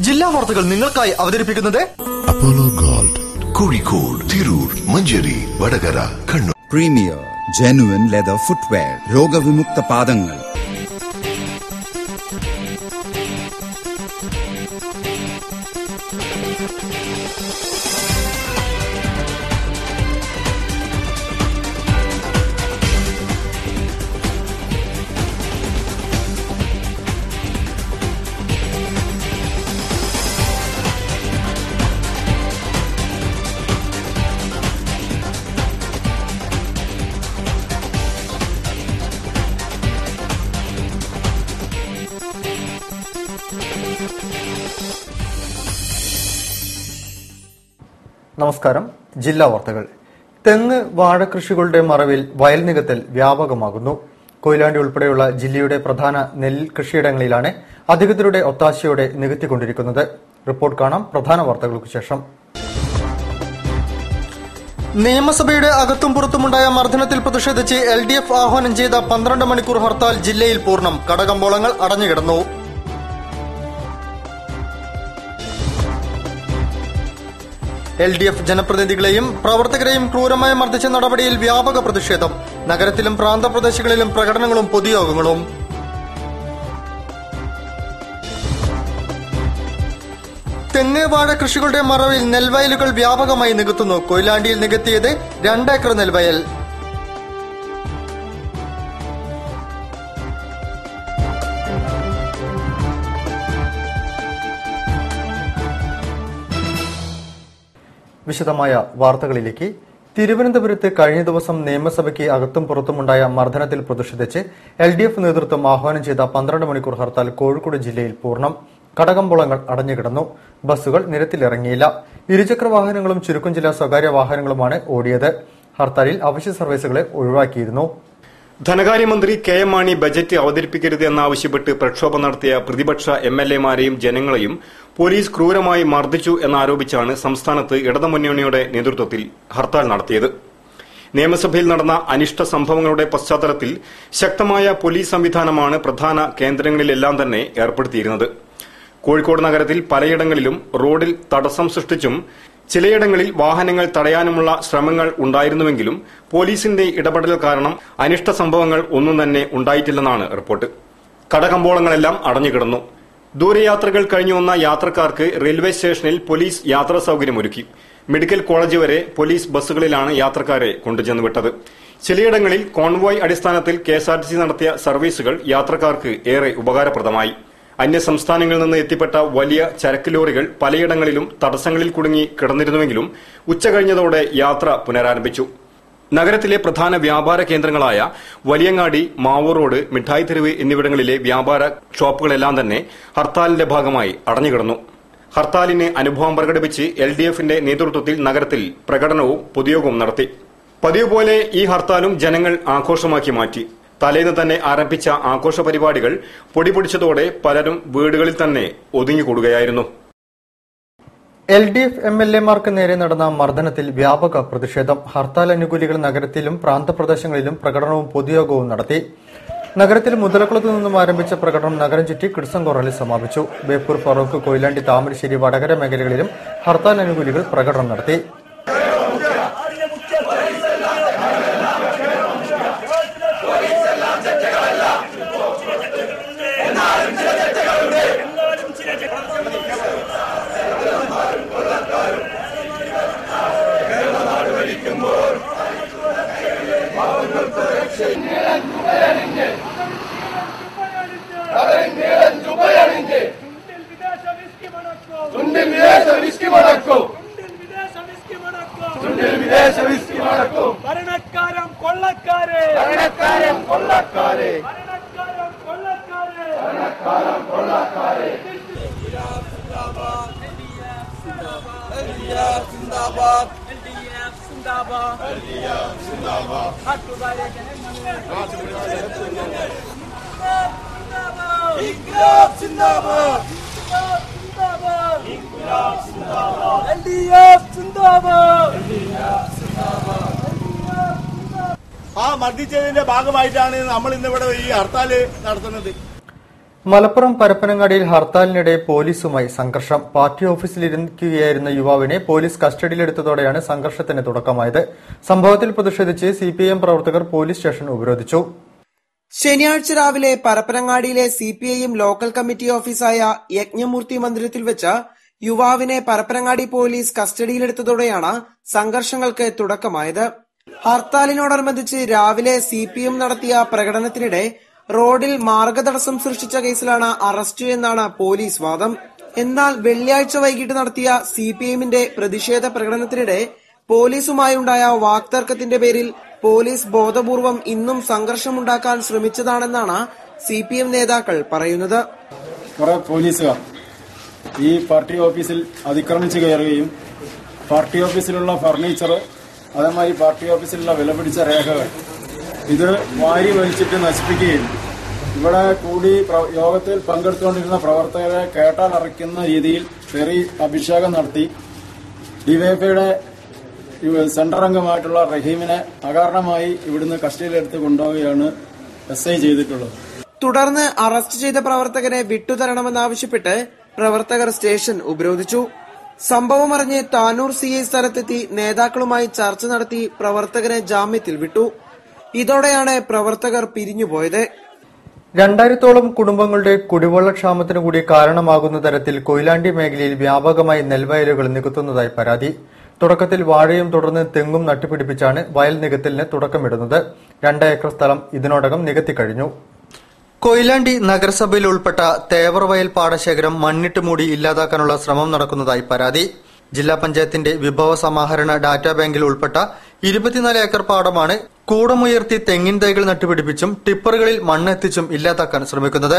ജില്ലാ വാർത്തകൾ നിങ്ങൾക്കായി അവതരിപ്പിക്കുന്നത് Apollo gold, Kozhikode, Tirur, Manjeri, Vadakara, Kannur. Premier genuine leather footwear, രോഗവിമുക്ത പാദങ്ങൾ. നമസ്കാരം. ജില്ലാ വാർത്തകൾ. തെങ്ങ്, വാഴകൃഷികളുടെ മറവിൽ വയൽ നികത്തൽ വ്യാപകമാകുന്നു. കൊയിലാണ്ടി ഉൾപ്പെടെയുള്ള ജില്ലയുടെ പ്രധാന നെല്ല് കൃഷിയിടങ്ങളിലാണ് അധികൃതരുടെ ഒത്താശയോടെ നികത്തിക്കൊണ്ടിരിക്കുന്നത്. റിപ്പോർട്ട് കാണാം പ്രധാന വാർത്തകൾക്ക് ശേഷം. നിയമസഭയുടെ അകത്തും പുറത്തുമുണ്ടായ മർദ്ദനത്തിൽ പ്രതിഷേധിച്ച് LDF ആഹ്വാനം ചെയ്ത 12 മണിക്കൂർ ഹർത്താൽ ജില്ലയിൽ പൂർണ്ണം. കടകമ്പോളങ്ങൾ അടഞ്ഞുകിടന്നു. LDF ജനപ്രതിനിധികളെയും പ്രവർത്തകരെയും ക്രൂരമായി മർദ്ദിച്ച നടപടിയിൽ വ്യാപക പ്രതിഷേധം. നഗരത്തിലും പ്രാന്തപ്രദേശങ്ങളിലും പ്രകടനങ്ങളും പൊതുയോഗങ്ങളും. തെങ്ങ്, വാഴ കൃഷികളുടെ മറവിൽ നെൽവയലുകൾ വ്യാപകമായി നികത്തുന്നു. കൊയിലാണ്ടിയിൽ നികത്തിയത് 2 ഏക്കർ നെൽവയൽ. വിശദമായ വാർത്തകളിലേക്ക്. തിരുവനന്തപുരത്ത് കഴിഞ്ഞ ദിവസം നിയമസഭയ്ക്ക് അകത്തും പുറത്തുമുണ്ടായ മർദ്ദനത്തിൽ പ്രതിഷേധിച്ച് LDF നേതൃത്വം ആഹ്വാനം ചെയ്ത 12 മണിക്കൂർ ഹർത്താൽ കോഴിക്കോട് ജില്ലയിൽ പൂർണ്ണം. കടകമ്പോളങ്ങൾ അടഞ്ഞുകിടന്നു. ബസ്സുകൾ നിരത്തിലിറങ്ങിയില്ല. ഇരുചക്ര വാഹനങ്ങളും ചുരുക്കം ചില സ്വകാര്യ വാഹനങ്ങളുമാണ് ഓടിയത്. ഹർത്താലിൽ അവശ്യ സർവീസുകളെ ഒഴിവാക്കിയിരുന്നു. ധനകാര്യമന്ത്രി KM മാണി ബജറ്റ് അവതരിപ്പിക്കരുത് എന്നാവശ്യപ്പെട്ട് പ്രക്ഷോഭം നടത്തിയ പ്രതിപക്ഷ MLA-മാരെയും ജനങ്ങളെയും പോലീസ് ക്രൂരമായി മർദ്ദിച്ചു എന്നാരോപിച്ചാണ് സംസ്ഥാനത്ത് ഇടതുമുന്നണിയുടെ നേതൃത്വത്തിൽ ഹർത്താൽ നടത്തിയത്. നിയമസഭയിൽ നടന്ന അനിഷ്ട സംഭവങ്ങളുടെ പശ്ചാത്തലത്തിൽ ശക്തമായ പോലീസ് സംവിധാനമാണ് പ്രധാന കേന്ദ്രങ്ങളിലെല്ലാം തന്നെ ഏർപ്പെടുത്തിയിരുന്നത്. കോഴിക്കോട് നഗരത്തിൽ പലയിടങ്ങളിലും റോഡിൽ തടസ്സം സൃഷ്ടിച്ചും ചിലയിടങ്ങളിൽ വാഹനങ്ങൾ തടയാനുമുള്ള ശ്രമങ്ങൾ ഉണ്ടായിരുന്നുവെങ്കിലും പോലീസിന്റെ ഇടപെടൽ കാരണം അനിഷ്ട സംഭവങ്ങൾ ഒന്നും തന്നെ ഉണ്ടായിട്ടില്ലെന്നാണ് റിപ്പോർട്ട്. കടകമ്പോളങ്ങളെല്ലാം അടഞ്ഞുകിടന്നു. ദൂരയാത്രകൾ കഴിഞ്ഞു വന്ന യാത്രക്കാർക്ക് റെയിൽവേ സ്റ്റേഷനിൽ പോലീസ് യാത്രാ സൌകര്യമൊരുക്കി. മെഡിക്കൽ കോളേജ് വരെ പോലീസ് ബസ്സുകളിലാണ് യാത്രക്കാരെ കൊണ്ടുചെന്നുവിട്ടത്. ചിലയിടങ്ങളിൽ കോൺവോയ് അടിസ്ഥാനത്തിൽ KSRTC നടത്തിയ സർവീസുകൾ യാത്രക്കാർക്ക് ഏറെ ഉപകാരപ്രദമായി. അന്യസംസ്ഥാനങ്ങളിൽ നിന്ന് എത്തിപ്പെട്ട വലിയ ചരക്ക് ലോറികൾ പലയിടങ്ങളിലും തടസ്സങ്ങളിൽ കുടുങ്ങി കിടന്നിരുന്നുവെങ്കിലും ഉച്ചകഴിഞ്ഞതോടെ യാത്ര പുനരാരംഭിച്ചു. നഗരത്തിലെ പ്രധാന വ്യാപാര കേന്ദ്രങ്ങളായ വലിയങ്ങാടി, മാവൂർ റോഡ്, മിഠായി തെരുവ് എന്നിവിടങ്ങളിലെ വ്യാപാര ഷോപ്പുകളെല്ലാം തന്നെ ഹർത്താലിന്റെ ഭാഗമായി അടഞ്ഞുകിടന്നു. ഹർത്താലിന് അനുഭവം പ്രകടിപ്പിച്ച് LDF-ന്റെ നേതൃത്വത്തിൽ നഗരത്തിൽ പ്രകടനവും പൊതുയോഗവും നടത്തി. പതിവ് പോലെ ഈ ഹർത്താലും ജനങ്ങൾ ആഘോഷമാക്കി മാറ്റി. തലേന്ന് തന്നെ ആരംഭിച്ച ആഘോഷ പരിപാടികൾ പൊടിപൊടിച്ചതോടെ പലരും വീടുകളിൽ തന്നെ ഒതുങ്ങിക്കൂടുകയായിരുന്നു. LDF MLA-മാർക്ക് നേരെ നടന്ന മർദ്ദനത്തിൽ വ്യാപക പ്രതിഷേധം. ഹർത്താൽ അനുകൂലികൾ നഗരത്തിലും പ്രാന്തപ്രദേശങ്ങളിലും പ്രകടനവും പൊതുയോഗവും നടത്തി. നഗരത്തിൽ മുതലക്കുളത്തു നിന്നും ആരംഭിച്ച പ്രകടനം നഗരം ചുറ്റി കിഡ്സങ്കോറലിൽ സമാപിച്ചു. ബേപ്പൂർ, ഫറൂഖ്, കൊയിലാണ്ടി, താമരശ്ശേരി, വടകര മേഖലകളിലും ഹർത്താൽ അനുകൂലികൾ പ്രകടനം നടത്തി. ഭരണക്കാരം കൊള്ളക്കാരെ, ഭരണക്കാരം കൊള്ളക്കാരെ, ഭരണക്കാരം കൊള്ളക്കാരെ, ഭരണക്കാരം കൊള്ളക്കാരെ. LDF സിന്ദാബാദ്, LDF സിന്ദാബാദ്, LDF സിന്ദാബാദ്. നാട്ടുകാരെ ഇൻക്ലാബ് സിന്ദാബാദ്, ഇൻക്ലാബ് സിന്ദാബാദ്, LDF സിന്ദാബാദ്, LDF സിന്ദാബാദ്. ആ മർദ്ദിച്ചതിന്റെ ഭാഗമായിട്ടാണ് നമ്മൾ ഇന്നിവിടെ ഈ ഹർത്താല് നടത്തുന്നത്. മലപ്പുറം പരപ്പനങ്ങാടിയിൽ ഹർത്താലിനിടെ പോലീസുമായി സംഘർഷം. പാർട്ടി ഓഫീസിലിരിക്കുകയായിരുന്ന യുവാവിനെ പോലീസ് കസ്റ്റഡിയിലെടുത്തതോടെയാണ് സംഘർഷത്തിന് തുടക്കമായത്. സംഭവത്തിൽ പ്രതിഷേധിച്ച് സിപിഐഎം പ്രവർത്തകർ പോലീസ് സ്റ്റേഷൻ ഉപരോധിച്ചു. ശനിയാഴ്ച രാവിലെ പരപ്പനങ്ങാടിയിലെ സിപിഐഎം ലോക്കൽ കമ്മിറ്റി ഓഫീസായ യജ്ഞമൂർത്തി മന്ദിരത്തിൽ വെച്ച് യുവാവിനെ പരപ്പനങ്ങാടി പോലീസ് കസ്റ്റഡിയിലെടുത്തതോടെയാണ് സംഘർഷങ്ങൾക്ക് തുടക്കമായത്. ഹർത്താലിനോടനുബന്ധിച്ച് രാവിലെ സിപിഎം നടത്തിയ പ്രകടനത്തിനിടെ റോഡിൽ മാർഗതടസ്സം സൃഷ്ടിച്ച കേസിലാണ് അറസ്റ്റ് എന്നാണ് പോലീസ് വാദം. എന്നാൽ വെള്ളിയാഴ്ച വൈകിട്ട് നടത്തിയ സിപിഎമ്മിന്റെ പ്രതിഷേധ പ്രകടനത്തിനിടെ പോലീസുമായുണ്ടായ വാക്തർക്കത്തിന്റെ പേരിൽ പോലീസ് ബോധപൂർവം ഇന്നും സംഘർഷമുണ്ടാക്കാൻ ശ്രമിച്ചതാണെന്നാണ് സിപിഎം നേതാക്കൾ പറയുന്നത്. കുറെ പോലീസുകാർ ഈ പാർട്ടി ഓഫീസിൽ അതിക്രമിച്ചു കയറുകയും പാർട്ടി ഓഫീസിലുള്ള ഫർണിച്ചർ, അതേമാതിരി പാർട്ടി ഓഫീസിലുള്ള വിലപിടിച്ച രേഖകൾ ഇത് വാരി വലിച്ചിട്ട് നശിപ്പിക്കുകയും ഇവിടെ കൂടി യോഗത്തിൽ പങ്കെടുത്തുകൊണ്ടിരുന്ന പ്രവർത്തകരെ കേട്ടാൽ അറയ്ക്കുന്ന രീതിയിൽ തെറി അഭിഷേകം നടത്തി ഡിവൈഎഫ്ഐയുടെ സെന്റർ അംഗമായിട്ടുള്ള റഹീമിനെ അകാരണമായി ഇവിടുന്ന് കസ്റ്റഡിയിലെടുത്ത് കൊണ്ടുപോവുകയാണ് SI ചെയ്തിട്ടുള്ളത്. തുടർന്ന് അറസ്റ്റ് ചെയ്ത പ്രവർത്തകരെ വിട്ടുതരണമെന്നാവശ്യപ്പെട്ട് പ്രവർത്തകർ സ്റ്റേഷൻ ഉപരോധിച്ചു. സംഭവം അറിഞ്ഞ് താനൂർ CI സ്ഥലത്തെത്തി നേതാക്കളുമായി ചർച്ച നടത്തി പ്രവർത്തകരെ ജാമ്യത്തിൽ വിട്ടു. ഇതോടെയാണ് പ്രവർത്തകർ പിരിഞ്ഞുപോയത്. 2000-ഓളം കുടുംബങ്ങളുടെ കുടിവെള്ളക്ഷാമത്തിനു കൂടി കാരണമാകുന്ന തരത്തിൽ കൊയിലാണ്ടി മേഖലയിൽ വ്യാപകമായി നെൽവയലുകൾ നികത്തുന്നതായി പരാതി. തുടക്കത്തിൽ വാഴയും തുടർന്ന് തെങ്ങും നട്ടുപിടിപ്പിച്ചാണ് വയൽ നികത്തലിന് തുടക്കമിടുന്നത്. 2 ഏക്കർ സ്ഥലം ഇതിനോടകം നികത്തിക്കഴിഞ്ഞു. കൊയിലാണ്ടി നഗരസഭയിൽ ഉൾപ്പെട്ട തേവർവയൽ പാടശേഖരം മണ്ണിട്ട് മൂടി ഇല്ലാതാക്കാനുള്ള ശ്രമം നടക്കുന്നതായി പരാതി. ജില്ലാ പഞ്ചായത്തിന്റെ വിഭവ സമാഹരണ ഡാറ്റാ ബാങ്കിൽ ഉൾപ്പെട്ട 24 ഏക്കർ പാടമാണ് കൂടമുയർത്തി തെങ്ങിൻ തൈകൾ നട്ടുപിടിപ്പിച്ചും ടിപ്പറുകളിൽ മണ്ണെത്തിച്ചും ഇല്ലാതാക്കാൻ ശ്രമിക്കുന്നത്.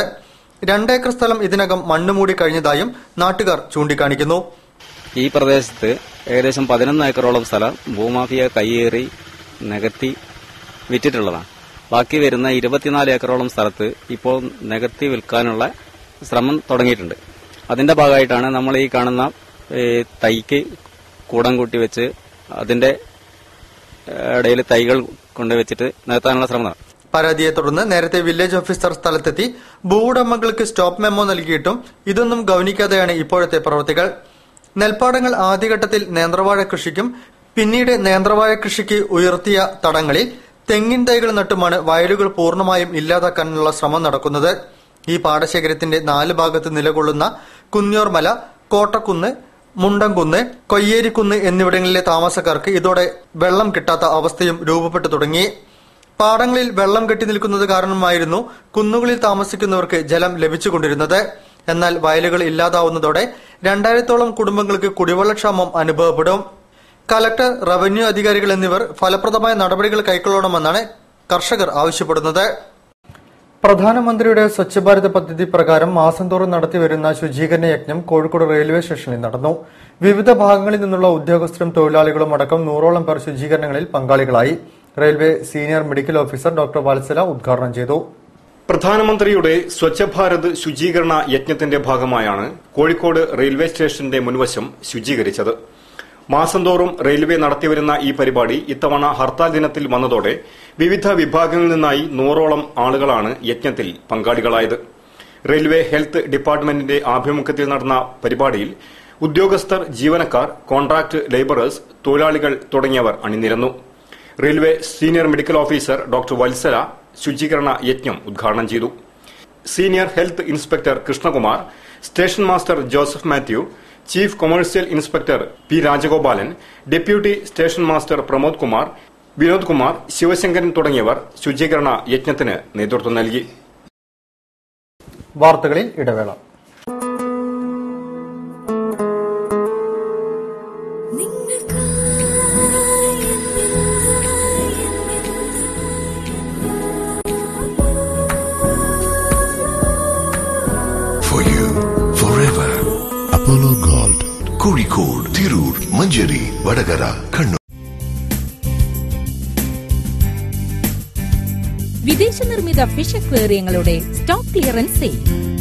2 ഏക്കർ സ്ഥലം ഇതിനകം മണ്ണുമൂടി കഴിഞ്ഞതായും നാട്ടുകാർ ചൂണ്ടിക്കാണിക്കുന്നു. ഈ പ്രദേശത്ത് ഏകദേശം 11 ഏക്കറോളം സ്ഥലം ഭൂമാഫിയ കയ്യേറി നികത്തി വിറ്റിട്ടുള്ളതാണ്. ബാക്കി വരുന്ന 24 ഏക്കറോളം സ്ഥലത്ത് ഇപ്പോൾ നികത്തി വിൽക്കാനുള്ള ശ്രമം തുടങ്ങിയിട്ടുണ്ട്. അതിന്റെ ഭാഗമായിട്ടാണ് നമ്മൾ ഈ കാണുന്ന തൈക്ക് കൂടം കൂട്ടി വെച്ച് അതിന്റെ ഇടയിൽ തൈകൾ കൊണ്ടുവച്ചിട്ട് നികത്താനുള്ള ശ്രമം. പരാതിയെ തുടർന്ന് നേരത്തെ വില്ലേജ് ഓഫീസർ സ്ഥലത്തെത്തി ഭൂവുടമകൾക്ക് സ്റ്റോപ്പ് മെമ്മോ നൽകിയിട്ടും ഇതൊന്നും ഗൌനിക്കാതെയാണ് ഇപ്പോഴത്തെ പ്രവൃത്തികൾ. നെൽപ്പാടങ്ങൾ ആദ്യഘട്ടത്തിൽ നേന്ത്രവാഴ കൃഷിക്കും പിന്നീട് നേന്ത്രവാഴ കൃഷിക്ക് ഉയർത്തിയ തടങ്ങളിൽ തെങ്ങിൻ തൈകൾ നട്ടുമാണ് വയലുകൾ പൂർണ്ണമായും ഇല്ലാതാക്കാനുള്ള ശ്രമം നടക്കുന്നത്. ഈ പാടശേഖരത്തിന്റെ 4 ഭാഗത്ത് നിലകൊള്ളുന്ന കുഞ്ഞോർമല, കോട്ടക്കുന്ന്, മുണ്ടംകുന്ന്, കൊയ്യേരിക്കുന്ന് എന്നിവിടങ്ങളിലെ താമസക്കാർക്ക് ഇതോടെ വെള്ളം കിട്ടാത്ത അവസ്ഥയും രൂപപ്പെട്ടു തുടങ്ങി. പാടങ്ങളിൽ വെള്ളം കെട്ടി നിൽക്കുന്നത് കാരണമായിരുന്നു കുന്നുകളിൽ താമസിക്കുന്നവർക്ക് ജലം ലഭിച്ചുകൊണ്ടിരുന്നത്. എന്നാൽ വയലുകൾ ഇല്ലാതാവുന്നതോടെ 2000-ഓളം കുടുംബങ്ങൾക്ക് കുടിവെള്ളക്ഷാമം അനുഭവപ്പെടും. കലക്ടർ, റവന്യൂ അധികാരികൾ എന്നിവർ ഫലപ്രദമായ നടപടികൾ കൈക്കൊള്ളണമെന്നാണ് കർഷകർ ആവശ്യപ്പെടുന്നത്. പ്രധാനമന്ത്രിയുടെ സ്വച്ഛ് ഭാരത് പദ്ധതി പ്രകാരം മാസം തോറും നടത്തിവരുന്ന ശുചീകരണ യജ്ഞം കോഴിക്കോട് റെയിൽവേ സ്റ്റേഷനിൽ നടന്നു. വിവിധ ഭാഗങ്ങളിൽ നിന്നുള്ള ഉദ്യോഗസ്ഥരും തൊഴിലാളികളും അടക്കം 100ഓളം പേർ ശുചീകരണങ്ങളിൽ പങ്കാളികളായി. Railway senior medical officer doctor Vatsala ഉദ്ഘാടനം ചെയ്തു. പ്രധാനമന്ത്രിയുടെ സ്വച്ഛ് ഭാരത് ശുചീകരണ യജ്ഞത്തിന്റെ ഭാഗമായാണ് കോഴിക്കോട് റെയിൽവേ സ്റ്റേഷന്റെ മുൻവശം ശുചീകരിച്ചത്. മാസം തോറും റെയിൽവേ നടത്തിവരുന്ന ഈ പരിപാടി ഇത്തവണ ഹർത്താൽ ദിനത്തിൽ വന്നതോടെ വിവിധ വിഭാഗങ്ങളിൽ നിന്നായി 100ഓളം ആളുകളാണ് യജ്ഞത്തിൽ പങ്കാളികളായത്. റെയിൽവേ ഹെൽത്ത് ഡിപ്പാർട്ട്മെന്റിന്റെ ആഭിമുഖ്യത്തിൽ നടന്ന പരിപാടിയിൽ ഉദ്യോഗസ്ഥർ, ജീവനക്കാർ, കോൺട്രാക്ട് ലേബറേഴ്സ്, തൊഴിലാളികൾ തുടങ്ങിയവർ അണിനിരന്നു. Railway senior medical officer doctor Vatsala ശുചീകരണ യജ്ഞം ഉദ്ഘാടനം ചെയ്തു. Senior health inspector Krishnakumar, station master Joseph Mathew, chief commercial inspector P. Rajagopalan, deputy station master Pramod Kumar, Vinod Kumar, Sivasankaran തുടങ്ങിയവർ ശുചീകരണ യജ്ഞത്തിന് നേതൃത്വം നൽകി. വാർത്തകളിൽ ഇടവേള. For you, forever. Apollo Gold, Kozhikode, Tirur, Manjari, Vadagara, Kannur. വിദേശ നിർമ്മിത ഫിഷ് അക്വേറിയങ്ങളുടെ സ്റ്റോക്ക് ക്ലിയറൻസ് സെയിൽ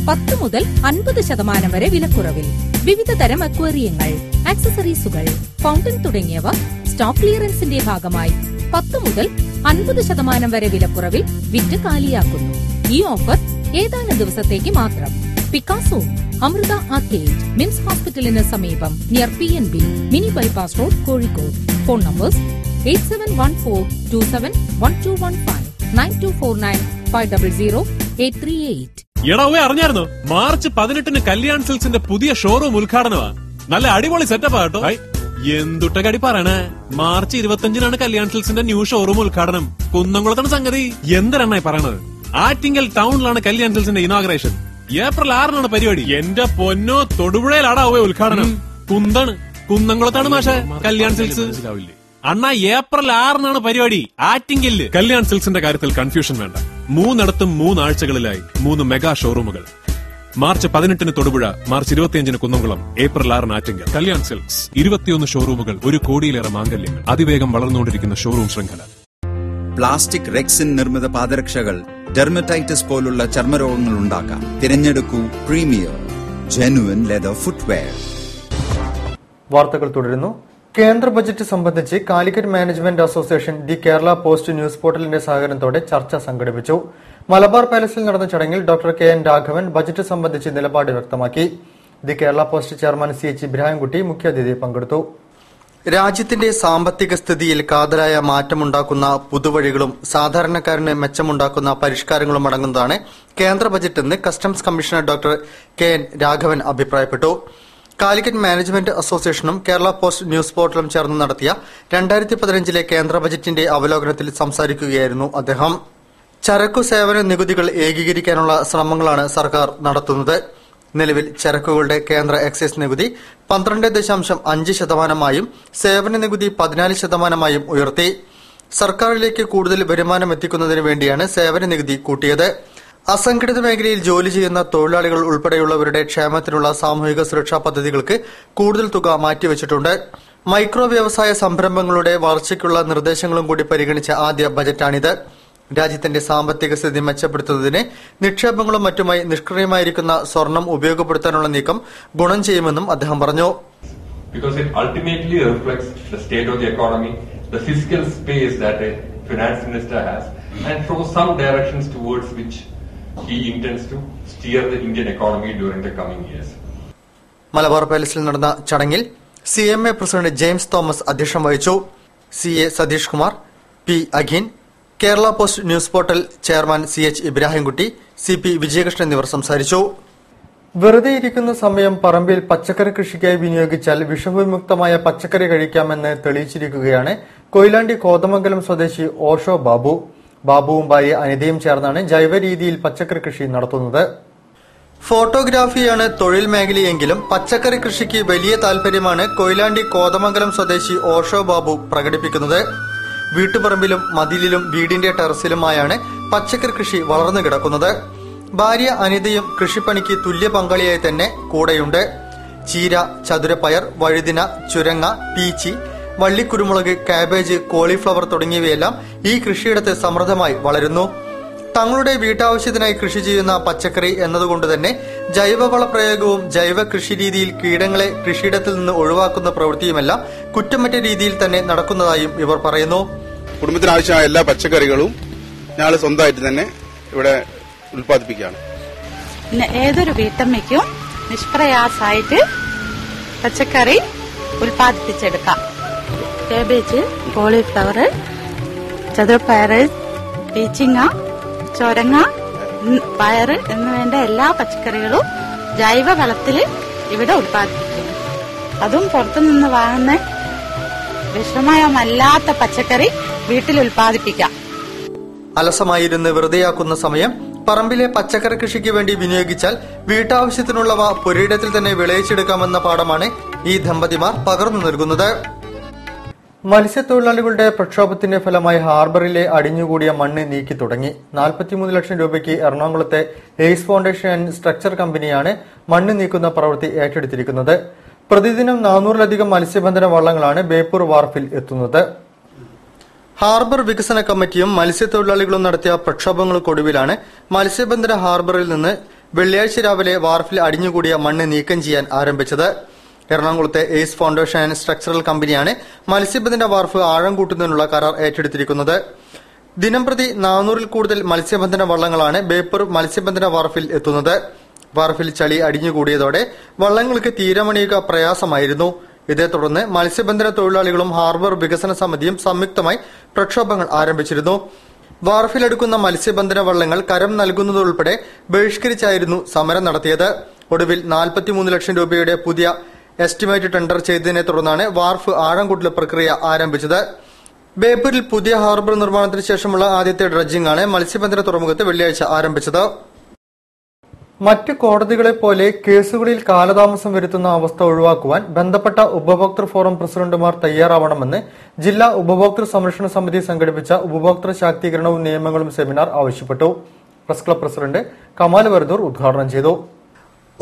10 മുതൽ 50% വരെ വിലക്കുറവിൽ. വിവിധ തരം അക്വേറിയങ്ങൾ, ആക്സസറീസുകൾ, ഫൗണ്ടൻ തുടങ്ങിയവ സ്റ്റോക്ക് ക്ലിയറൻസിന്റെ ഭാഗമായി 10 മുതൽ 50% വരെ വിലക്കുറവിൽ വിറ്റ് കാലിയാക്കുന്നു. ഈ ഓഫർ ഏതാനും ദിവസത്തേക്ക് മാത്രം. പിക്കാസോ, അമൃത ആർക്കേഡ്, മിംസ് ഹോസ്പിറ്റലിന് സമീപം, near PNB, mini bypass road, Kozhikode. Phone numbers 8714271215, 9249500838. എടാവേ അറിഞ്ഞായിരുന്നോ? മാർച്ച് 18 കല്യാൺ സിൽക്സിന്റെ പുതിയ ഷോറൂം ഉദ്ഘാടനമാ. നല്ല അടിപൊളി സെറ്റപ്പാ കേട്ടോ. എന്തുട്ട കടി പറയണേ. മാർച്ച് 25 കല്യാൺ സിൽക്സിന്റെ ന്യൂ ഷോറൂം ഉദ്ഘാടനം. കുന്നംകുളത്താണ് സംഗതി. എന്തിനായി പറയണത്? ആറ്റിങ്ങൽ ടൗണിലാണ് കല്യാൺ സിൽക്സിന്റെ ഇനോഗ്രേഷൻ. ഏപ്രിൽ 6 പരിപാടി. എന്റെ പൊന്നോ, തൊടുപുഴയിലാടാവേ ഉദ്ഘാടനം. കുന്നംകുളത്താണ് മാഷെ കല്യാൺ സിൽക്സ്. അണ്ണാ, ഏപ്രിൽ 6 പരിപാടി ആറ്റിങ്ങലില്. കല്യാൺ സിൽക്സിന്റെ കാര്യത്തിൽ കൺഫ്യൂഷൻ വേണ്ട. 3 ആഴ്ചകളിലായി 3 മെഗാ ഷോറൂമുകൾ. March 18 Thodupuzha, March 25 Kunnamkulam, April 6 Attingal. Kalyan silks 21 ഷോറൂമുകൾ, 1 കോടിയിലേറെ മാംഗല്യങ്ങൾ. അതിവേഗം വളർന്നുകൊണ്ടിരിക്കുന്ന ഷോറൂം ശൃംഖല. പ്ലാസ്റ്റിക് റെക്സിൻ നിർമ്മിത പാദരക്ഷകൾ ഡെർമറ്റൈറ്റിസ് പോലുള്ള ചർമ്മരോഗങ്ങൾ ഉണ്ടാക്കാം. തിരഞ്ഞെടുക്കൂ പ്രീമിയർ ജെനുവിൻ ലെതർ ഫുട്വെയർ. വാർത്തകൾ തുടരുന്നു. കേന്ദ്ര ബജറ്റ് സംബന്ധിച്ച് Calicut management association the Kerala post news പോർട്ടലിന്റെ സഹകരണത്തോടെ ചർച്ച സംഘടിപ്പിച്ചു. മലബാർ പാലസിൽ നടന്ന ചടങ്ങിൽ ഡോക്ടർ KN രാഘവൻ ബജറ്റ് സംബന്ധിച്ച് നിലപാട് വ്യക്തമാക്കി. The Kerala post chairman CH Ibrahimkutty മുഖ്യാതിഥി പങ്കെടുത്തു. രാജ്യത്തിന്റെ സാമ്പത്തിക സ്ഥിതിയിൽ കാതലായ മാറ്റമുണ്ടാക്കുന്ന പുതുവഴികളും സാധാരണക്കാരന് മെച്ചമുണ്ടാക്കുന്ന പരിഷ്കാരങ്ങളും അടങ്ങുന്നതാണ് കേന്ദ്ര ബജറ്റെന്ന് customs commissioner doctor KN Raghavan അഭിപ്രായപ്പെട്ടു. കാലിക്കറ്റ് മാനേജ്മെന്റ് അസോസിയേഷനും കേരള പോസ്റ്റ് ന്യൂസ് പോർട്ടലും ചേർന്ന് നടത്തിയ 2015 കേന്ദ്ര ബജറ്റിന്റെ അവലോകനത്തിൽ സംസാരിക്കുകയായിരുന്നു അദ്ദേഹം. ചരക്കു സേവന നികുതികൾ ഏകീകരിക്കാനുള്ള ശ്രമങ്ങളാണ് സർക്കാർ നടത്തുന്നത്. നിലവിൽ ചരക്കുകളുടെ കേന്ദ്ര എക്സൈസ് നികുതി 12.5%, സേവന നികുതി 14% ഉയർത്തി. സർക്കാരിലേക്ക് കൂടുതൽ വരുമാനം എത്തിക്കുന്നതിന് വേണ്ടിയാണ് സേവന നികുതി കൂട്ടിയത്. അസംഘടിത മേഖലയിൽ ജോലി ചെയ്യുന്ന തൊഴിലാളികൾ ഉൾപ്പെടെയുള്ളവരുടെ ക്ഷേമത്തിനുള്ള സാമൂഹിക സുരക്ഷാ പദ്ധതികൾക്ക് കൂടുതൽ തുക മാറ്റിവച്ചിട്ടുണ്ട്. മൈക്രോ വ്യവസായ സംരംഭങ്ങളുടെ വളർച്ചയ്ക്കുള്ള നിർദ്ദേശങ്ങളും കൂടി പരിഗണിച്ച ആദ്യ ബജറ്റാണിത്. രാജ്യത്തിന്റെ സാമ്പത്തിക സ്ഥിതി മെച്ചപ്പെടുത്തുന്നതിന് നിക്ഷേപങ്ങളും മറ്റുമായി നിഷ്ക്രിയമായിരിക്കുന്ന സ്വർണം ഉപയോഗപ്പെടുത്താനുള്ള നീക്കം ഗുണം ചെയ്യുമെന്നും അദ്ദേഹം പറഞ്ഞു. Because it ultimately reflects the state of the economy, the fiscal space that a finance minister has, and shows some directions towards which he intends to steer the Indian economy during the coming years. Malabar പാലസിൽ നടന്ന ചടങ്ങിൽ CMA president James Thomas അധ്യക്ഷം വഹിച്ചു. CA Sathish Kumar, P Akhin, Kerala post news portal chairman CH Ibrahimkutty, CP Vijayakrishnan എന്നിവർ സംസാരിച്ചു. വെറുതെ ഇരിക്കുന്ന സമയം പറമ്പിൽ പച്ചക്കറി കൃഷിക്കായി വിനിയോഗിച്ചാൽ വിഷവിമുക്തമായ പച്ചക്കറി കഴിക്കാമെന്ന് തെളിയിച്ചിരിക്കുകയാണ് കൊയിലാണ്ടി കോതമംഗലം സ്വദേശി ഓഷോ ബാബു. ബാബുവും ഭാര്യ അനിതയും ചേർന്നാണ് ജൈവ രീതിയിൽ പച്ചക്കറി കൃഷി നടത്തുന്നത്. ഫോട്ടോഗ്രാഫിയാണ് തൊഴിൽ മേഖലയെങ്കിലും പച്ചക്കറി കൃഷിക്ക് വലിയ താൽപര്യമാണ് കൊയിലാണ്ടി കോതമംഗലം സ്വദേശി ഓഷോ ബാബു പ്രകടിപ്പിക്കുന്നത്. വീട്ടുപറമ്പിലും മതിലിലും വീടിന്റെ ടെറസിലുമായാണ് പച്ചക്കറി കൃഷി വളർന്നു കിടക്കുന്നത്. ഭാര്യ അനിതയും കൃഷിപ്പണിക്ക് തുല്യ പങ്കാളിയായി തന്നെ കൂടെയുണ്ട്. ചീര, ചതുരപ്പയർ, വഴുതിന, ചുരങ്ങ, പീച്ചി, വള്ളിക്കുരുമുളക്, കാബേജ്, കോളിഫ്ലവർ തുടങ്ങിയവയെല്ലാം ഈ കൃഷിയിടത്ത് സമൃദ്ധമായി വളരുന്നു. തങ്ങളുടെ വീട്ടാവശ്യത്തിനായി കൃഷി ചെയ്യുന്ന പച്ചക്കറി എന്നതുകൊണ്ട് തന്നെ ജൈവവള പ്രയോഗവും ജൈവ കൃഷിരീതിയിൽ കീടങ്ങളെ കൃഷിയിടത്തിൽ നിന്ന് ഒഴിവാക്കുന്ന പ്രവൃത്തിയുമെല്ലാം കുറ്റമറ്റ രീതിയിൽ തന്നെ നടക്കുന്നതായും ഇവർ പറയുന്നു. കുടുംബത്തിനാവശ്യമായ എല്ലാ പച്ചക്കറികളും ഞങ്ങൾ സ്വന്തമായിട്ട് തന്നെ ഇവിടെ ഉൽപ്പാദിപ്പിക്കുകയാണ്. ഏതൊരു വീട്ടമ്മയ്ക്കും നിഷ്പ്രയാസായിട്ട് പച്ചക്കറി ഉൽപ്പാദിപ്പിച്ചെടുക്കാം. കാബേജ്, കോളിഫ്ലവർ, ചതുരപ്പയർ, പീച്ചിങ്ങ, ചൊരങ്ങ, പയറ് എന്നുവേണ്ട എല്ലാ പച്ചക്കറികളും ജൈവ വളത്തിൽ ഇവിടെ ഉൽപ്പാദിപ്പിക്കുന്നു. അതും പുറത്തുനിന്ന് വാങ്ങുന്ന വിഷമയമല്ലാത്ത പച്ചക്കറി വീട്ടിൽ ഉൽപ്പാദിപ്പിക്കാം. അലസമായിരുന്ന് വെറുതെയാക്കുന്ന സമയം പറമ്പിലെ പച്ചക്കറി കൃഷിക്ക് വേണ്ടി വിനിയോഗിച്ചാൽ വീട്ടാവശ്യത്തിനുള്ളവ പുരയിടത്തിൽ തന്നെ വിളയിച്ചെടുക്കാമെന്ന പാഠമാണ് ഈ ദമ്പതിമാർ പകർന്നു നൽകുന്നത്. മത്സ്യത്തൊഴിലാളികളുടെ പ്രക്ഷോഭത്തിന്റെ ഫലമായി ഹാർബറിലെ അടിഞ്ഞുകൂടിയ മണ്ണ് നീക്കി തുടങ്ങി. 43 ലക്ഷം രൂപയ്ക്ക് എറണാകുളത്തെ എയ്സ് ഫൗണ്ടേഷൻ ആൻഡ് സ്ട്രക്ചർ കമ്പനിയാണ് മണ്ണ് നീക്കുന്ന പ്രവൃത്തി ഏറ്റെടുത്തിരിക്കുന്നത്. പ്രതിദിനം 400-ലധികം മത്സ്യബന്ധന വള്ളങ്ങളാണ് ബേപ്പൂർ വാർഫിൽ എത്തുന്നത്. ഹാർബർ വികസന കമ്മിറ്റിയും മത്സ്യത്തൊഴിലാളികളും നടത്തിയ പ്രക്ഷോഭങ്ങൾക്കൊടുവിലാണ് മത്സ്യബന്ധന ഹാർബറിൽ നിന്ന് വെള്ളിയാഴ്ച രാവിലെ വാർഫിൽ അടിഞ്ഞുകൂടിയ മണ്ണ് നീക്കം ചെയ്യാൻ ആരംഭിച്ചത്. എറണാകുളത്തെ എയ്സ് ഫൗണ്ടേഷൻ ആൻഡ് സ്ട്രക്ചറൽ കമ്പനിയാണ് മത്സ്യബന്ധന വാർഫ് ആഴം കൂട്ടുന്നതിനുള്ള കരാർ ഏറ്റെടുത്തിരിക്കുന്നത്. ദിനംപ്രതി 400-ൽ കൂടുതൽ മത്സ്യബന്ധന വള്ളങ്ങളാണ് ബേപ്പൂർ മത്സ്യബന്ധന വാർഫിൽ എത്തുന്നത്. വാർഫിൽ ചളി അടിഞ്ഞുകൂടിയതോടെ വള്ളങ്ങൾക്ക് തീരമണിയുക പ്രയാസമായിരുന്നു. ഇതേ തുടർന്ന് മത്സ്യബന്ധന തൊഴിലാളികളും ഹാർബർ വികസന സമിതിയും സംയുക്തമായി പ്രക്ഷോഭങ്ങൾ ആരംഭിച്ചിരുന്നു. വാർഫിലെടുക്കുന്ന മത്സ്യബന്ധന വള്ളങ്ങൾ കരം നൽകുന്നതുൾപ്പെടെ ബഹിഷ്കരിച്ചായിരുന്നു സമരം നടത്തിയത്. ഒടുവിൽ 43 ലക്ഷം രൂപയുടെ പുതിയ എസ്റ്റിമേറ്റ് ടെൻഡർ ചെയ്തതിനെ തുടർന്നാണ് വാർഫ് ആഴംകൂട്ടൽ പ്രക്രിയ ആരംഭിച്ചത്. ബേപ്പൂരിൽ പുതിയ ഹാർബർ നിർമ്മാണത്തിന് ശേഷമുള്ള ആദ്യത്തെ ഡ്രഡ്ജിംഗ് ആണ് മത്സ്യബന്ധന തുറമുഖത്ത് വെള്ളിയാഴ്ച ആരംഭിച്ചത്. മറ്റ് കോടതികളെ പോലെ കേസുകളിൽ കാലതാമസം വരുത്തുന്ന അവസ്ഥ ഒഴിവാക്കുവാൻ ബന്ധപ്പെട്ട ഉപഭോക്തൃ ഫോറം പ്രസിഡന്റുമാർ തയ്യാറാവണമെന്ന് ജില്ലാ ഉപഭോക്തൃ സംരക്ഷണ സമിതി സംഘടിപ്പിച്ച ഉപഭോക്തൃ ശാക്തീകരണവും നിയമങ്ങളും സെമിനാർ ആവശ്യപ്പെട്ടു. Press club president Kamal Varadoor ഉദ്ഘാടനം ചെയ്തു.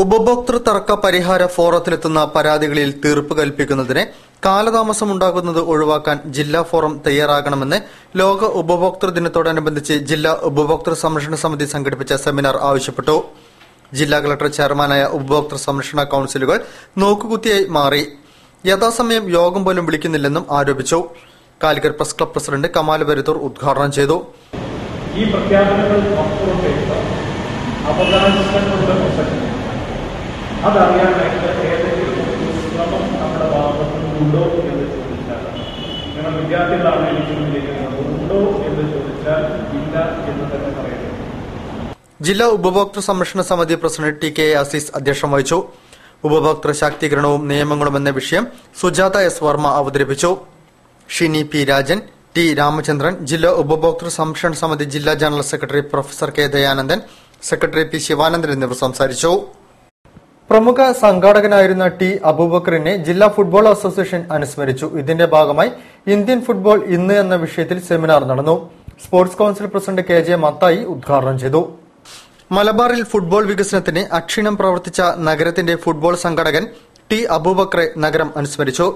ഉപഭോക്തൃ തർക്ക പരിഹാര ഫോറത്തിലെത്തുന്ന പരാതികളിൽ തീർപ്പ് കൽപ്പിക്കുന്നതിന് കാലതാമസമുണ്ടാകുന്നത് ഒഴിവാക്കാൻ ജില്ലാ ഫോറം തയ്യാറാകണമെന്ന് ലോക ഉപഭോക്തൃ ദിനത്തോടനുബന്ധിച്ച് ജില്ലാ ഉപഭോക്തൃ സംരക്ഷണ സമിതി സംഘടിപ്പിച്ച സെമിനാർ ആവശ്യപ്പെട്ടു. ജില്ലാ കളക്ടർ ചെയർമാനായ ഉപഭോക്തൃ സംരക്ഷണ കൌൺസിലുകൾ നോക്കുകുത്തിയായി മാറി. യഥാസമയം യോഗം പോലും വിളിക്കുന്നില്ലെന്നും ആരോപിച്ചു. Calicut press club president Kamal Varadoor ഉദ്ഘാടനം ചെയ്തു. ഈ പ്രഖ്യാപനങ്ങൾ അവകാശങ്ങളുടെ പ്രസക്തി അതറിയാനായിട്ട് ഏതെങ്കിലും ശ്രമം നമ്മുടെ ഭാഗത്തുനിന്നുണ്ടോ എന്ന് ചോദിച്ചാൽ, നിങ്ങൾ വിദ്യാർത്ഥികളാണ് എനിക്ക് ചോദിക്കുന്നത്, ഉണ്ടോ എന്ന് ചോദിച്ചാൽ ഇല്ല എന്ന് തന്നെ പറയുന്നത്. ജില്ലാ ഉപഭോക്തൃ സംരക്ഷണ സമിതി പ്രസിഡന്റ് ടി കെ അസീസ് അധ്യക്ഷം വഹിച്ചു. ഉപഭോക്തൃ ശാക്തീകരണവും നിയമങ്ങളും എന്ന വിഷയം സുജാത എസ് വർമ്മ അവതരിപ്പിച്ചു. ഷിനി പി രാജൻ, ടി രാമചന്ദ്രൻ, ജില്ലാ ഉപഭോക്തൃ സംരക്ഷണ സമിതി ജില്ലാ general secretary professor K Dayanandan, secretary P Sivanandan എന്നിവർ സംസാരിച്ചു. പ്രമുഖ സംഘാടകനായിരുന്ന ടി അബൂബക്കറിനെ ജില്ലാ ഫുട്ബോൾ അസോസിയേഷൻ അനുസ്മരിച്ചു. ഇതിന്റെ ഭാഗമായി ഇന്ത്യൻ ഫുട്ബോൾ ഇന്ന് എന്ന വിഷയത്തിൽ സെമിനാർ നടന്നു. Sports council president K J Mathai ഉദ്ഘാടനം ചെയ്തു. മലബാറിൽ ഫുട്ബോൾ വികസനത്തിന് അക്ഷീണം പ്രവർത്തിച്ച നഗരത്തിന്റെ ഫുട്ബോൾ സംഘാടകൻ ടി അബൂബക്കറെ നഗരം അനുസ്മരിച്ചു.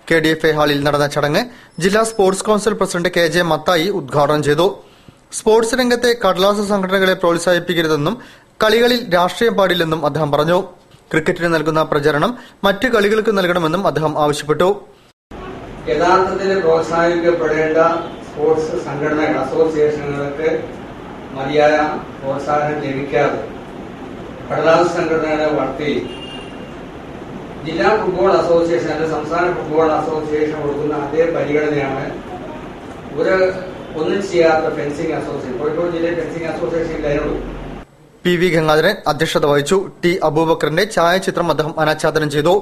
KDFA ഹാളിൽ നടന്ന ചടങ്ങ് ജില്ലാ sports council president K J Mathai ഉദ്ഘാടനം ചെയ്തു. സ്പോർട്സ് രംഗത്തെ കടലാസ സംഘടനകളെ പ്രോത്സാഹിപ്പിക്കരുതെന്നും കളികളിൽ രാഷ്ട്രീയം പാടില്ലെന്നും അദ്ദേഹം പറഞ്ഞു. ക്രിക്കറ്റിന് നൽകുന്ന പ്രചരണം മറ്റ് കളികൾക്ക് നൽകണമെന്നും അദ്ദേഹം ആവശ്യപ്പെട്ടു. യഥാർത്ഥത്തിൽ പ്രോത്സാഹിപ്പിക്കപ്പെടേണ്ട സ്പോർട്സ് സംഘടനകൾ, അസോസിയേഷനുകൾക്ക് മതിയായ പ്രോത്സാഹനം ലഭിക്കാതെ കടലാസ സംഘടനകളെ വളർത്തി ജില്ലാ ഫുട്ബോൾ അസോസിയേഷൻ അല്ലെങ്കിൽ സംസ്ഥാന ഫുട്ബോൾ അസോസിയേഷൻ കൊടുക്കുന്ന അതേ പരിഗണനയാണ് ഒന്നും ചെയ്യാത്ത ഫെൻസിംഗ് അസോസിയേഷൻ, കോഴിക്കോട് ജില്ലയിൽ ഫെൻസിംഗ് അസോസിയേഷൻ ഇല്ലായിരുന്നു. PV ഗംഗാധരൻ അധ്യക്ഷത വഹിച്ചു. ടി അബൂബക്കറിന്റെ ഛായാചിത്രം അദ്ദേഹം അനാച്ഛാദനം ചെയ്തു.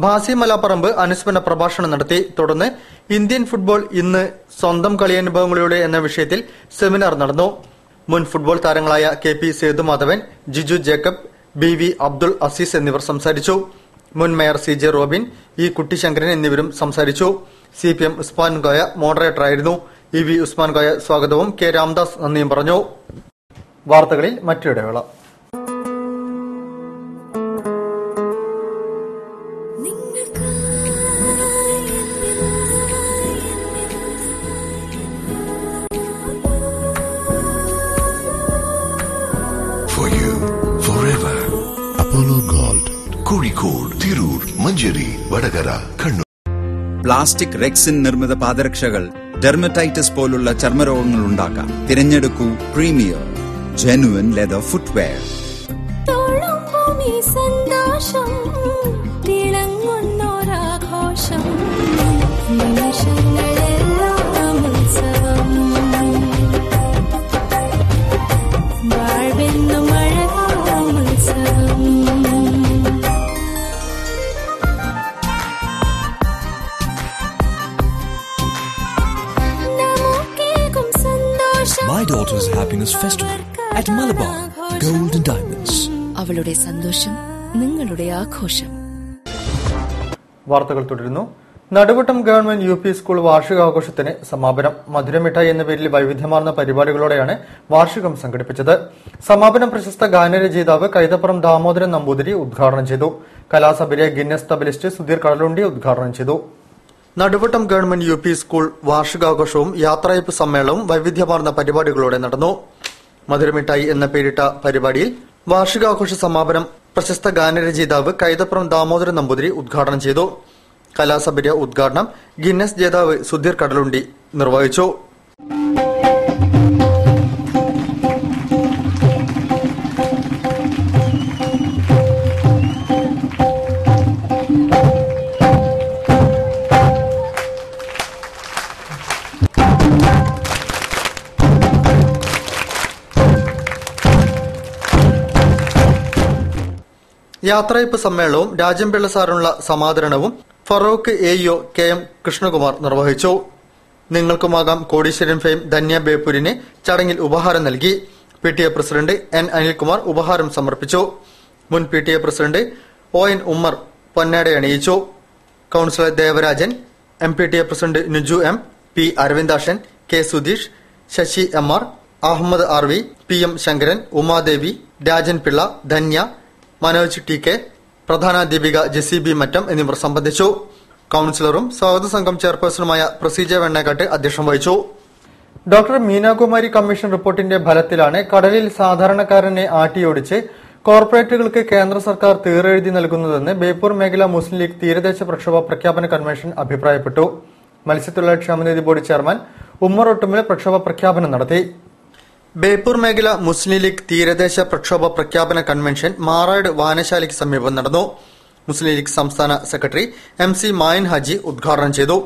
ഭാസി മലാപ്പറമ്പ് അനുസ്മരണ പ്രഭാഷണം നടത്തി. തുടർന്ന് ഇന്ത്യൻ ഫുട്ബോൾ ഇന്ന് സ്വന്തം കളിയനുഭവങ്ങളിലൂടെ എന്ന വിഷയത്തിൽ സെമിനാർ നടന്നു. മുൻ ഫുട്ബോൾ താരങ്ങളായ KP സേതുമാധവൻ, ജിജു ജേക്കബ്, BV അബ്ദുൾ അസീസ് എന്നിവർ സംസാരിച്ചു. മുൻ mayor CJ Robin, E Kuttisankaran എന്നിവരും സംസാരിച്ചു. CPM ഉസ്മാൻ ഗോയ മോഡറേറ്ററായിരുന്നു. EV ഉസ്മാൻ ഗോയ സ്വാഗതവും K രാംദാസ് നന്ദിയും പറഞ്ഞു. വാർത്തകളിൽ മറ്റൊരിടവേള. For you, forever. Apollo Gold. Kozhikode, Tirur, Manjeri, Vadagara, Kannur. Plastic rexine നിർമ്മിത പാദരക്ഷകൾ ഡെർമറ്റൈറ്റിസ് പോലുള്ള ചർമ്മരോഗങ്ങൾ ഉണ്ടാക്കാം. തിരഞ്ഞെടുക്കൂ premier genuine leather footwear. My daughter's happiness festival at Malabar Gold and Diamonds. അവളുടെ സന്തോഷം നിങ്ങളുടെ ആഘോഷം. വാർത്തകൾ തുടരുന്നു. നടുവട്ടം ഗവൺമെന്റ് UP സ്കൂൾ വാർഷികാഘോഷത്തിന് സമാപനം. മധുരമിഠായി എന്ന പേരിൽ വൈവിധ്യമാർന്ന പരിപാടികളോടെയാണ് വാർഷികം സംഘടിപ്പിച്ചത്. സമാപനം പ്രശസ്ത ഗാനരചയിതാവ് കൈതപ്പുറം ദാമോദരൻ നമ്പൂതിരി ഉദ്ഘാടനം ചെയ്തു. കലാസഭയിലെ ഗിന്നസ് തബലിസ്റ്റ് സുധീർ കടലുണ്ടി ഉദ്ഘാടനം ചെയ്തു. നടുവട്ടം ഗവൺമെന്റ് UP സ്കൂൾ വാർഷികാഘോഷവും യാത്രയപ്പ് സമ്മേളനവും വൈവിധ്യമാർന്ന പരിപാടികളോടെ നടന്നു. മധുരമിഠായി എന്ന പേരിട്ട പരിപാടിയിൽ വാർഷികാഘോഷ സമാപനം പ്രശസ്ത ഗാനരചയിതാവ് കൈതപ്പുറം ദാമോദരൻ നമ്പൂതിരി ഉദ്ഘാടനം ചെയ്തു. കലാസബരിയ ഉദ്ഘാടനം ഗിന്നസ് ജേതാവ് സുധീർ കടലുണ്ടി നിർവഹിച്ചു. യാത്രയപ്പ് സമ്മേളനവും രാജംപിള്ള സാറിനുള്ള സമാദരണവും ഫറൂഖ് എഇഒ കെ.എം. കൃഷ്ണകുമാർ നിർവഹിച്ചു. നിങ്ങൾക്കുമാകാം കോടീശ്വരൻ ഫെയിം ധന്യ ബേപ്പൂരിന് ചടങ്ങിൽ ഉപഹാരം നൽകി. PTA president N. അനിൽകുമാർ ഉപഹാരം സമർപ്പിച്ചു. മുൻ PTA പ്രസിഡന്റ് ON ഉമ്മർ പൊന്നാട അണിയിച്ചു. Councillor Devarajan, MPTA president Nuju M, P. Aravindakshan, K. Sudheesh, Sasi MR, Ahammed RV, PM Sankaran, Umadevi, Rajan Pillai, Dhanya, Manoj TK, പ്രധാനാധ്യാപിക JCB മറ്റം എന്നിവർ സംബന്ധിച്ചു. കൌൺസിലറും സ്വാഗത സംഘം ചെയർപേഴ്സണുമായ പ്രസീജ വെണ്ണക്കാട്ട് അധ്യക്ഷം വഹിച്ചു. ഡോക്ടർ മീനാകുമാരി കമ്മീഷൻ റിപ്പോർട്ടിന്റെ ഫലത്തിലാണ് കടലിൽ സാധാരണക്കാരനെ ആട്ടിയോടിച്ച് കോർപ്പറേറ്റുകൾക്ക് കേന്ദ്ര സർക്കാർ തീറെഴുതി നൽകുന്നതെന്ന് ബേപ്പൂർ മേഖല മുസ്ലിം ലീഗ് തീരദേശ പ്രക്ഷോഭ പ്രഖ്യാപന കൺവെൻഷൻ അഭിപ്രായപ്പെട്ടു. മത്സ്യത്തൊഴിലാളി ക്ഷേമനിധി ബോർഡ് ചെയർമാൻ ഉമ്മർ ഒട്ടുമിൽ പ്രക്ഷോഭ പ്രഖ്യാപനം നടത്തി. ബേപ്പൂർ മേഖല മുസ്ലിം ലീഗ് തീരദേശ പ്രക്ഷോഭ പ്രഖ്യാപന കൺവെൻഷൻ മാറാട് വായനശാലയ്ക്ക് സമീപം നടന്നു. മുസ്ലിം ലീഗ് സംസ്ഥാന സെക്രട്ടറി MC മായൻ ഹാജി ഉദ്ഘാടനം ചെയ്തു.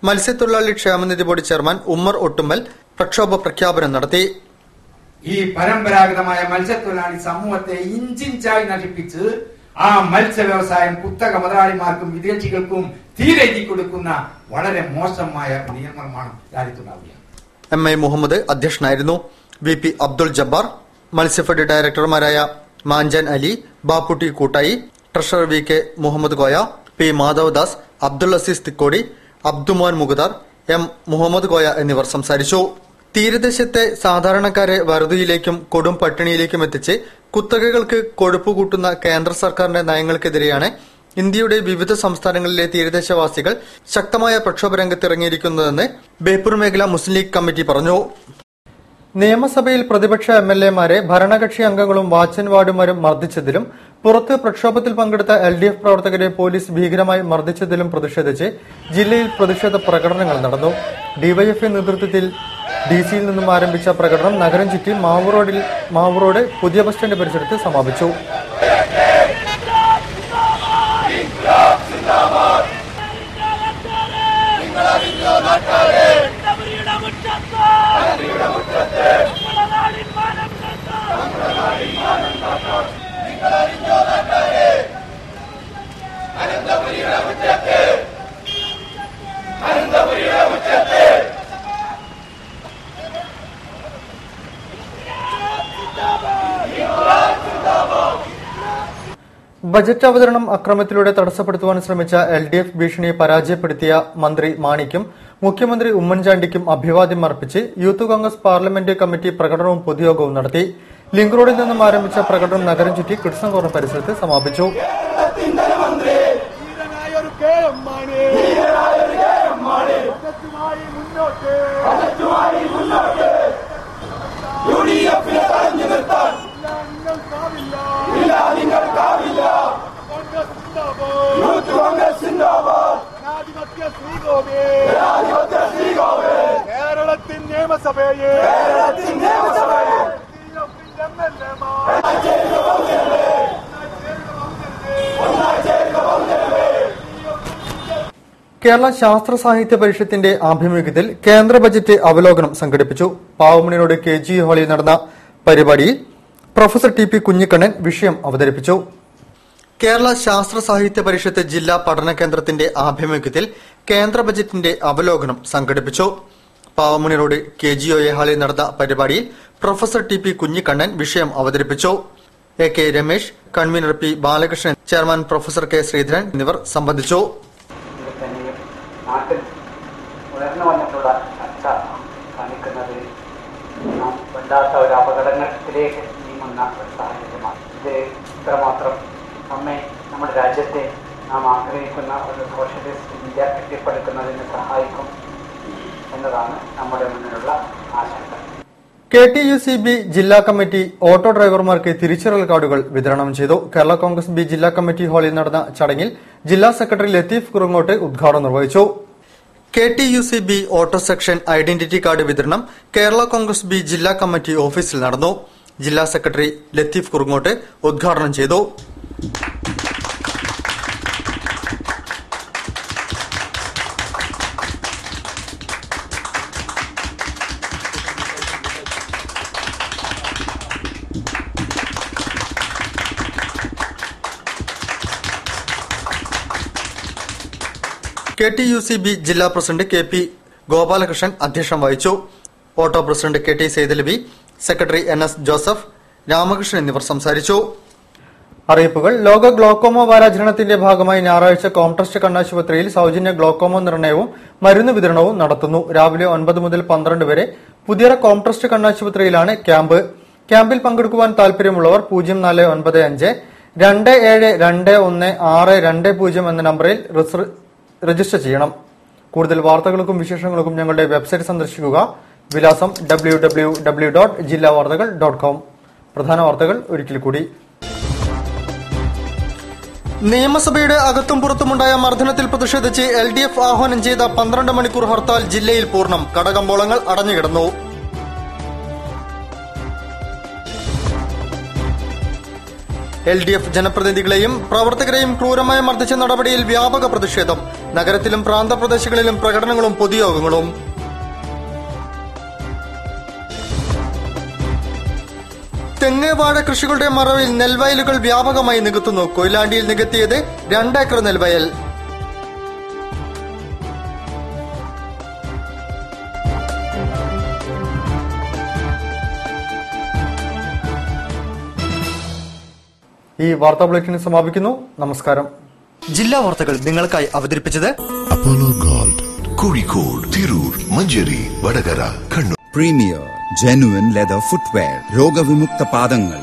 മത്സ്യത്തൊഴിലാളി ക്ഷേമനിധി ബോർഡ് ചെയർമാൻ ഉമ്മർ ഒട്ടുമ്മൽ പ്രക്ഷോഭ പ്രഖ്യാപനം നടത്തി. ഈ പരമ്പരാഗതമായ മത്സ്യത്തൊഴിലാളി സമൂഹത്തെ ഇഞ്ചിഞ്ചായി നശിപ്പിച്ച് ആ മത്സ്യ വ്യവസായം കുത്തക മുതലാളിമാർക്കും വിദേശികൾക്കും തീരെഴുതി കൊടുക്കുന്ന വളരെ മോശമായ നിയമമാണ് രാജ്യത്തുണ്ടാവുകയാണ്. MI മുഹമ്മദ് അധ്യക്ഷനായിരുന്നു. VP Abdul Jabbar, Matsyafed ഡയറക്ടർമാരായ മാഞ്ചൻ Ali, Bapputty Koottayi, treasurer VK Muhammad Koya, P. Madhavadas, Abdul Azeez Thikkodi, Abdumon Mukhadar, M. Muhammad Koya എന്നിവർ സംസാരിച്ചു. തീരദേശത്തെ സാധാരണക്കാരെ വറുതിയിലേക്കും കൊടും പട്ടിണിയിലേക്കും എത്തിച്ച് കുത്തകകൾക്ക് കൊഴുപ്പ് കൂട്ടുന്ന കേന്ദ്ര സർക്കാരിന്റെ നയങ്ങൾക്കെതിരെയാണ് ഇന്ത്യയുടെ വിവിധ സംസ്ഥാനങ്ങളിലെ തീരദേശവാസികൾ ശക്തമായ പ്രക്ഷോഭ രംഗത്തിറങ്ങിയിരിക്കുന്നതെന്ന് ബേപ്പൂർ മേഖല മുസ്ലിം ലീഗ് കമ്മിറ്റി പറഞ്ഞു. നിയമസഭയിൽ പ്രതിപക്ഷ MLAമാരെ ഭരണകക്ഷി അംഗങ്ങളും വാച്ചൻ വാർഡുമാരും മർദ്ദിച്ചതിലും പുറത്ത് പ്രക്ഷോഭത്തിൽ പങ്കെടുത്ത LDF പ്രവർത്തകരെ പോലീസ് ഭീകരമായി മർദ്ദിച്ചതിലും പ്രതിഷേധിച്ച് ജില്ലയിൽ പ്രതിഷേധ പ്രകടനങ്ങൾ നടന്നു. DYFI നേതൃത്വത്തിൽ DC-യിൽ നിന്നും ആരംഭിച്ച പ്രകടനം നഗരം ചുറ്റി മാവൂർ റോഡ് പുതിയ ബസ് സ്റ്റാൻഡ് പരിസരത്ത് സമാപിച്ചു. ബജറ്റ് അവതരണം അക്രമത്തിലൂടെ തടസ്സപ്പെടുത്തുവാൻ ശ്രമിച്ച LDF ഭീഷണിയെ പരാജയപ്പെടുത്തിയ മന്ത്രി മാണിക്കും മുഖ്യമന്ത്രി ഉമ്മൻചാണ്ടിക്കും അഭിവാദ്യം അർപ്പിച്ച് യൂത്ത് കോൺഗ്രസ് പാർലമെന്റ് കമ്മിറ്റി പ്രകടനവും പൊതുയോഗവും നടത്തി. ലിങ്ക് റോഡിൽ നിന്നും ആരംഭിച്ച പ്രകടനം നഗരം ചുറ്റി കിഡ്സൺ കോർണർ പരിസരത്ത് സമാപിച്ചു. കേരളത്തിൻ നിയമസഭയെ കേരള ശാസ്ത്ര സാഹിത്യ പരിഷത്തിന്റെ ആഭിമുഖ്യത്തിൽ കേന്ദ്ര ബജറ്റ് അവലോകനം സംഘടിപ്പിച്ചു. പാവമണിയോട് KG ഹാളിൽ നടന്ന പരിപാടിയിൽ പ്രൊഫസർ TP കുഞ്ഞിക്കണ്ണൻ വിഷയം അവതരിപ്പിച്ചു. കേരള ശാസ്ത്ര സാഹിത്യ പരിഷത്ത് ജില്ലാ പഠന കേന്ദ്രത്തിന്റെ ആഭിമുഖ്യത്തിൽ കേന്ദ്ര ബജറ്റിന്റെ അവലോകനം സംഘടിപ്പിച്ചു. പാവമണി റോഡ് KGOA ഹാളിൽ നടന്ന പരിപാടിയിൽ പ്രൊഫസർ TP കുഞ്ഞിക്കണ്ണൻ വിഷയം അവതരിപ്പിച്ചു. AK Ramesh, convener P. Balakrishnan, chairman professor K. Sreedharan എന്നിവർ സംബന്ധിച്ചു. നാട്ടിൽ ഉയർന്നു വന്നിട്ടുള്ള ചർച്ച കാണിക്കുന്നത് നാം വല്ലാത്ത ഒരു അപകടത്തിലേക്ക് നീങ്ങുന്ന ഒരു സാഹചര്യമാണ്. ഇത് ഇത്രമാത്രം നമ്മുടെ രാജ്യത്തെ നാം ആഗ്രഹിക്കുന്ന ഒരു സോഷ്യലിസ്റ്റ് ഇന്ത്യ കെട്ടിപ്പടുക്കുന്നതിന് സഹായിക്കും എന്നതാണ് നമ്മുടെ മുന്നിലുള്ള ആശങ്ക. KTUCB ജില്ലാ കമ്മിറ്റി ഓട്ടോ ഡ്രൈവർമാർക്ക് തിരിച്ചറിയൽ കാർഡുകൾ വിതരണം ചെയ്തു. കേരള കോൺഗ്രസ് ബി ജില്ലാ കമ്മിറ്റി ഹാളിൽ നടന്ന ചടങ്ങിൽ ജില്ലാ സെക്രട്ടറി ലത്തീഫ് കുറുങ്ങോട്ട് ഉദ്ഘാടനം നിർവഹിച്ചു. KTUCB auto section identity card വിതരണം കേരള കോൺഗ്രസ് ബി ജില്ലാ കമ്മിറ്റി ഓഫീസിൽ നടന്നു. ജില്ലാ സെക്രട്ടറി ലത്തീഫ് കുറുങ്ങോട്ട് ഉദ്ഘാടനം ചെയ്തു. KTUCB ജില്ലാ പ്രസിഡന്റ് KP ഗോപാലകൃഷ്ണൻ അധ്യക്ഷം വഹിച്ചു. Auto president KT Saidalavi, secretary NS Joseph, Ramakrishnan എന്നിവർ സംസാരിച്ചു. അറിയിപ്പുകൾ. ലോക ഗ്ലോക്കോമ വാരാചരണത്തിന്റെ ഭാഗമായി ഞായറാഴ്ച കോംട്രസ്റ്റ് കണ്ണാശുപത്രിയിൽ സൌജന്യ ഗ്ലോക്കോമ നിർണയവും മരുന്ന് വിതരണവും നടത്തുന്നു. രാവിലെ 9 മുതൽ 12 വരെ പുതിയ കോംട്രസ്റ്റ് കണ്ണാശുപത്രിയിലാണ് ക്യാമ്പ്. ക്യാമ്പിൽ പങ്കെടുക്കുവാൻ താൽപര്യമുള്ളവർ 0495 2721 എന്ന നമ്പറിൽ രജിസ്റ്റർ ചെയ്യണം. കൂടുതൽ വാർത്തകൾക്കും വിശേഷങ്ങൾക്കും ഞങ്ങളുടെ വെബ്സൈറ്റ് സന്ദർശിക്കുക. വിലാസം www.jillavartagal.com. പ്രധാന വാർത്തകൾ ഒരിക്കൽ കൂടി. നിയമസഭയുടെ അകത്തും പുറത്തുമുണ്ടായ മർദ്ദനത്തിൽ പ്രതിഷേധിച്ച് LDF ആഹ്വാനം ചെയ്ത 12 മണിക്കൂർ ഹർത്താൽ ജില്ലയിൽ പൂർണ്ണം. കടകമ്പോളങ്ങൾ അടഞ്ഞുകിടന്നു. LDF ജനപ്രതിനിധികളെയും പ്രവർത്തകരെയും ക്രൂരമായി മർദ്ദിച്ച നടപടിയിൽ വ്യാപക പ്രതിഷേധം. നഗരത്തിലും പ്രാന്തപ്രദേശങ്ങളിലും പ്രകടനങ്ങളും പൊതുയോഗങ്ങളും. തെങ്ങ് വാഴ കൃഷികളുടെ മറവിൽ നെൽവയലുകൾ വ്യാപകമായി നികത്തുന്നു. കൊയിലാണ്ടിയിൽ നികത്തിയത് 2 ഏക്കർ നെൽവയൽ. ഈ വാർത്താ ബുള്ളറ്റിൻ സമാപിക്കുന്നു. നമസ്കാരം. ജില്ലാ വാർത്തകൾ നിങ്ങൾക്കായി അവതരിപ്പിച്ചത് Apollo gold, Kozhikode, Tirur, Manjeri, Vadakara, Kannur. Premier genuine leather footwear, രോഗവിമുക്ത പാദങ്ങൾ.